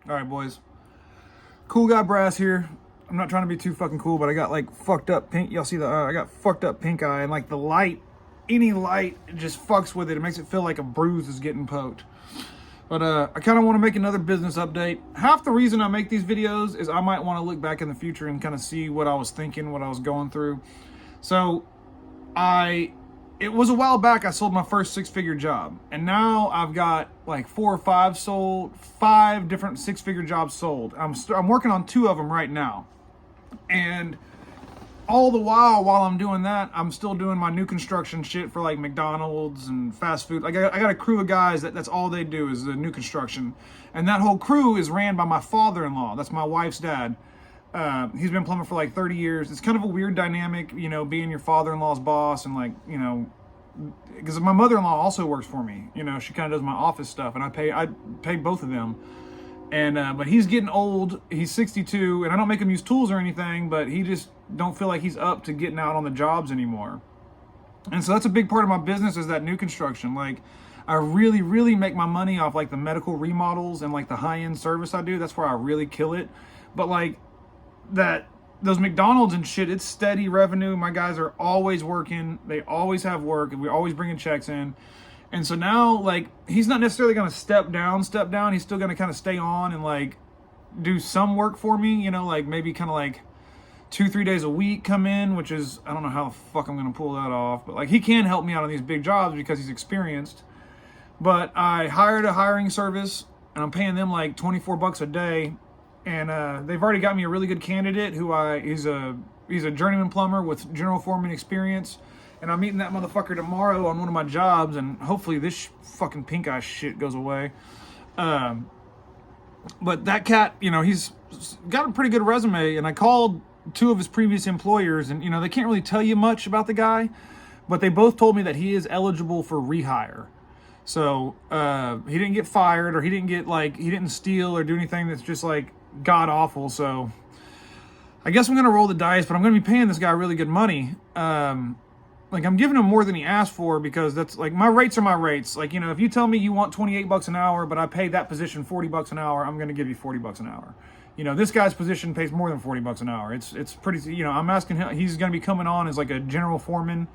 All right, boys. Cool guy Brass here. I'm not trying to be too fucking cool, but I got like fucked up pink. Y'all see the? I got fucked up pink eye, and like the light, any light, it just fucks with it. It makes it feel like a bruise is getting poked. But I kind of want to make another business update. Half the reason I make these videos is I might want to look back in the future and kind of see what I was thinking, what I was going through. So it was a while back I sold my first six-figure job, and now I've got like 4 or 5 sold, 5 different six-figure jobs sold. I'm working on 2 of them right now, and all the while I'm doing that, I'm still doing my new construction shit for like McDonald's and fast food. Like I got a crew of guys that's all they do is the new construction, and that whole crew is ran by my father-in-law. That's my wife's dad. He's been plumbing for like 30 years. It's kind of a weird dynamic, you know, being your father-in-law's boss, and like, you know, because my mother-in-law also works for me. You know, she kind of does my office stuff, and I pay both of them. And but he's getting old. He's 62, and I don't make him use tools or anything, but he just don't feel like he's up to getting out on the jobs anymore. And so that's a big part of my business, is that new construction. Like, I really make my money off like the medical remodels and like the high-end service I do. That's where I really kill it. But like those McDonald's and shit, it's steady revenue. My guys are always working. They always have work, and we're always bringing checks in. And so now, like, he's not necessarily going to step down. He's still going to kind of stay on and like do some work for me, you know, like maybe kind of like 2-3 days a week come in, which is, I don't know how the fuck I'm going to pull that off, but like he can help me out on these big jobs because he's experienced. But I hired a hiring service, and I'm paying them like $24 a day. And they've already got me a really good candidate he's a journeyman plumber with general foreman experience, and I'm meeting that motherfucker tomorrow on one of my jobs, and hopefully this fucking pink eye shit goes away. But that cat, you know, he's got a pretty good resume, and I called 2 of his previous employers, and you know, they can't really tell you much about the guy, but they both told me that he is eligible for rehire. So he didn't get fired, or he didn't steal or do anything that's just like god awful. So I guess I'm gonna roll the dice, but I'm gonna be paying this guy really good money. Like, I'm giving him more than he asked for, because that's like, my rates are my rates. Like, you know, if you tell me you want $28 an hour, but I pay that position $40 an hour, I'm gonna give you $40 an hour. You know, this guy's position pays more than $40 an hour. It's pretty, you know, I'm asking him, he's gonna be coming on as like a general foreman.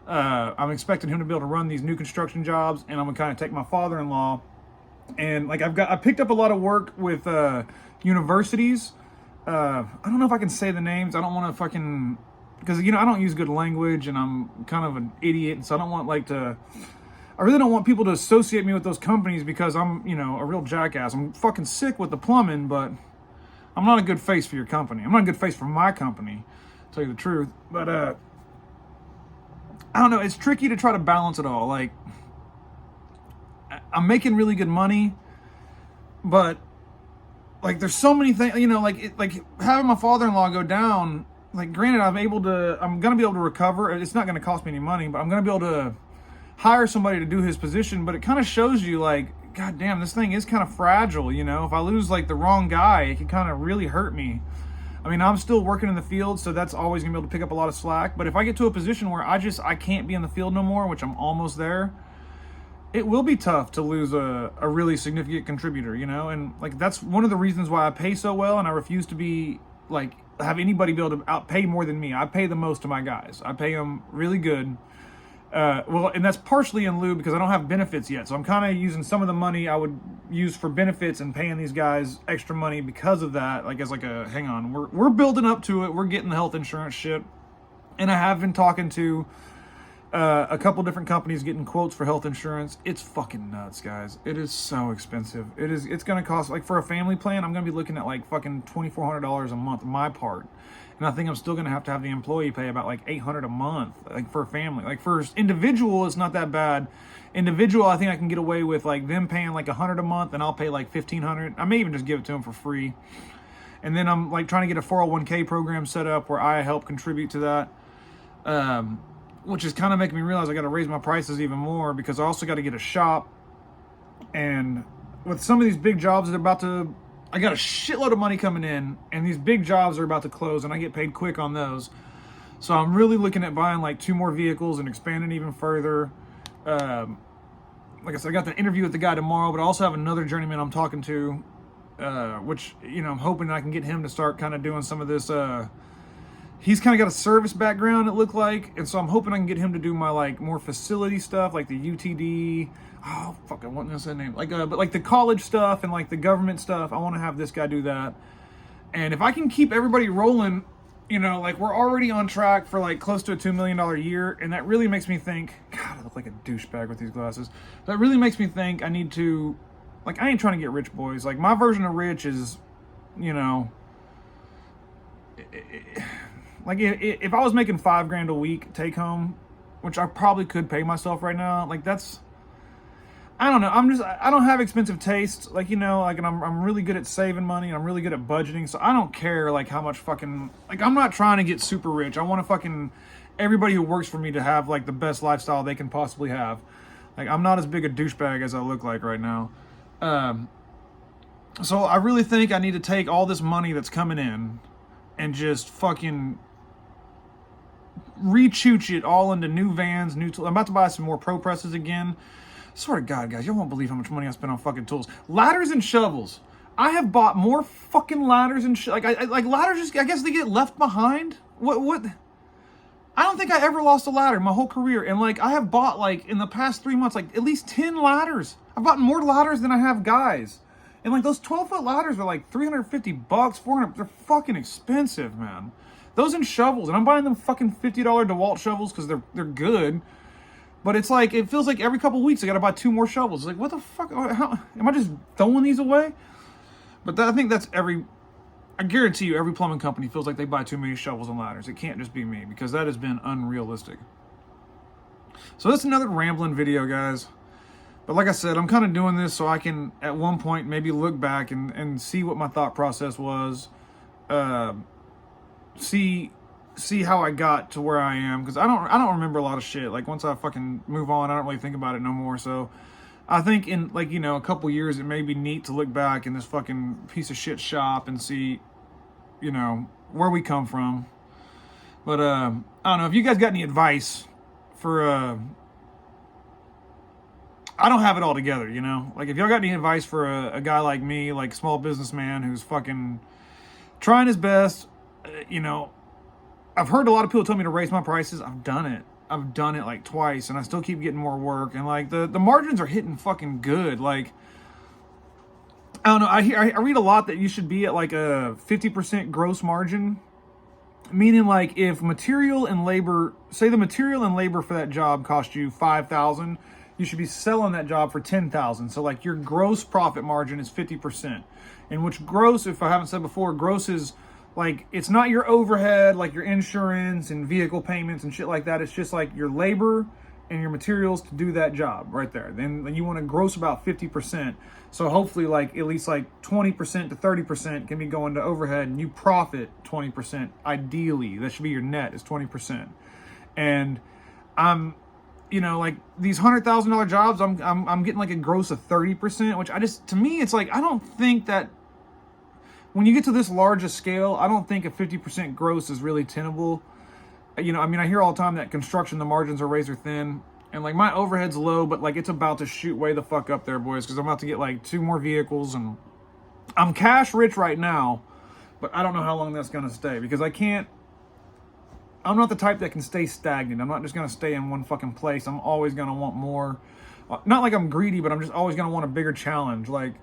I'm expecting him to be able to run these new construction jobs, and I'm gonna kind of take my father-in-law, and like I picked up a lot of work with universities. I don't know if I can say the names. I don't want to fucking, because, you know, I don't use good language, and I'm kind of an idiot, and so I really don't want people to associate me with those companies, because I'm, you know, a real jackass. I'm fucking sick with the plumbing, but I'm not a good face for your company. I'm not a good face for my company, to tell you the truth. But I don't know. It's tricky to try to balance it all. Like, I'm making really good money, but like, there's so many things, you know, like having my father-in-law go down. Like, granted, I'm gonna be able to recover. It's not gonna cost me any money, but I'm gonna be able to hire somebody to do his position. But it kind of shows you, like, god damn, this thing is kind of fragile. You know, if I lose like the wrong guy, it can kind of really hurt me. I mean, I'm still working in the field, so that's always gonna be able to pick up a lot of slack. But if I get to a position where I can't be in the field no more, which I'm almost there, it will be tough to lose a really significant contributor, you know? And like, that's one of the reasons why I pay so well, and I refuse to be like, have anybody be able to outpay more than me. I pay the most to my guys. I pay them really good. Well, and that's partially in lieu because I don't have benefits yet. So I'm kind of using some of the money I would use for benefits and paying these guys extra money because of that. Like, as like a, hang on, we're building up to it. We're getting the health insurance shit. And I have been talking to a couple different companies, getting quotes for health insurance. It's fucking nuts, guys. It is so expensive. It's going to cost, like, for a family plan, I'm going to be looking at like fucking $2,400 a month, my part. And I think I'm still going to have the employee pay about like $800 a month, like, for a family. Like, for individual, it's not that bad. Individual, I think I can get away with like them paying like $100 a month, and I'll pay like $1,500. I may even just give it to them for free. And then I'm like trying to get a 401k program set up where I help contribute to that. Which is kind of making me realize I got to raise my prices even more, because I also got to get a shop. And with some of these big jobs that are about to, I got a shitload of money coming in, and these big jobs are about to close, and I get paid quick on those. So I'm really looking at buying like 2 more vehicles and expanding even further. Like I said, I got the interview with the guy tomorrow, but I also have another journeyman I'm talking to which, you know, I'm hoping I can get him to start kind of doing some of this. He's kind of got a service background, it looked like, and so I'm hoping I can get him to do my like more facility stuff, like the UTD. Oh fuck, I want to say name, like but like the college stuff and like the government stuff. I want to have this guy do that, and if I can keep everybody rolling, you know, like we're already on track for like close to a $2 million a year, and that really makes me think. God, I look like a douchebag with these glasses. That really makes me think I need to, like, I ain't trying to get rich, boys. Like my version of rich is, you know. Like if I was making $5,000 a week take home, which I probably could pay myself right now, like that's, I don't know. I don't have expensive taste, like, you know, like, and I'm really good at saving money and I'm really good at budgeting. So I don't care like how much fucking, like, I'm not trying to get super rich. I want to fucking everybody who works for me to have like the best lifestyle they can possibly have. Like I'm not as big a douchebag as I look like right now. So I really think I need to take all this money that's coming in and just fucking re-chooch it all into new vans, new tools. I'm about to buy some more Pro Presses again. I swear to God, guys, you won't believe how much money I spent on fucking tools. Ladders and shovels. I have bought more fucking ladders and like ladders. Just, I guess they get left behind. What? I don't think I ever lost a ladder my whole career, and like I have bought like in the past 3 months like at least 10 ladders. I've bought more ladders than I have guys, and like those 12-foot ladders are like $350, $400. They're fucking expensive, man. Those and shovels, and I'm buying them fucking $50 DeWalt shovels because they're good. But it's like, it feels like every couple weeks I gotta buy 2 more shovels. It's like, what the fuck? How, am I just throwing these away? But I think that's I guarantee you, every plumbing company feels like they buy too many shovels and ladders. It can't just be me, because that has been unrealistic. So that's another rambling video, guys. But like I said, I'm kind of doing this so I can, at one point, maybe look back and see what my thought process was. See how I got to where I am, because I don't remember a lot of shit. Like once I fucking move on, I don't really think about it no more. So I think in, like, you know, a couple years it may be neat to look back in this fucking piece of shit shop and see, you know, where we come from. But I don't know if you guys got any advice for I don't have it all together, you know. Like if y'all got any advice for a guy like me, like small businessman who's fucking trying his best, you know, I've heard a lot of people tell me to raise my prices. I've done it. I've done it like twice, and I still keep getting more work. And like the margins are hitting fucking good. Like, I don't know. I read a lot that you should be at like a 50% gross margin, meaning like if material and labor, say the material and labor for that job cost you $5,000, you should be selling that job for $10,000. So like your gross profit margin is 50%. And which gross, if I haven't said before, gross is like, it's not your overhead, like your insurance and vehicle payments and shit like that. It's just like your labor and your materials to do that job right there. Then you want to gross about 50%. So hopefully like at least like 20% to 30% can be going to overhead, and you profit 20%. Ideally, that should be your net, is 20%. And I'm, you know, like these $100,000 jobs, I'm getting like a gross of 30%, which to me, it's like, I don't think that when you get to this large a scale, I don't think a 50% gross is really tenable. You know, I mean, I hear all the time that construction, the margins are razor thin. And like my overhead's low, but like it's about to shoot way the fuck up there, boys, because I'm about to get like 2 more vehicles, and I'm cash rich right now, but I don't know how long that's going to stay, because I'm not the type that can stay stagnant. I'm not just going to stay in one fucking place. I'm always going to want more. Not like I'm greedy, but I'm just always going to want a bigger challenge. Like,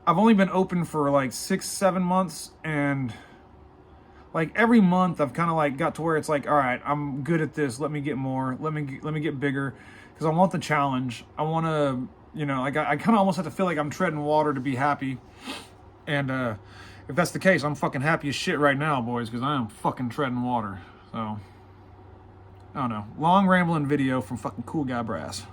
I've only been open for like 6-7 months, and like every month I've kind of like got to where it's like, all right, I'm good at this. Let me get more. Let me get bigger, because I want the challenge. I want to, you know, like I kind of almost have to feel like I'm treading water to be happy. And if that's the case, I'm fucking happy as shit right now, boys, because I am fucking treading water. So I don't know. Long rambling video from fucking Cool Guy Brass.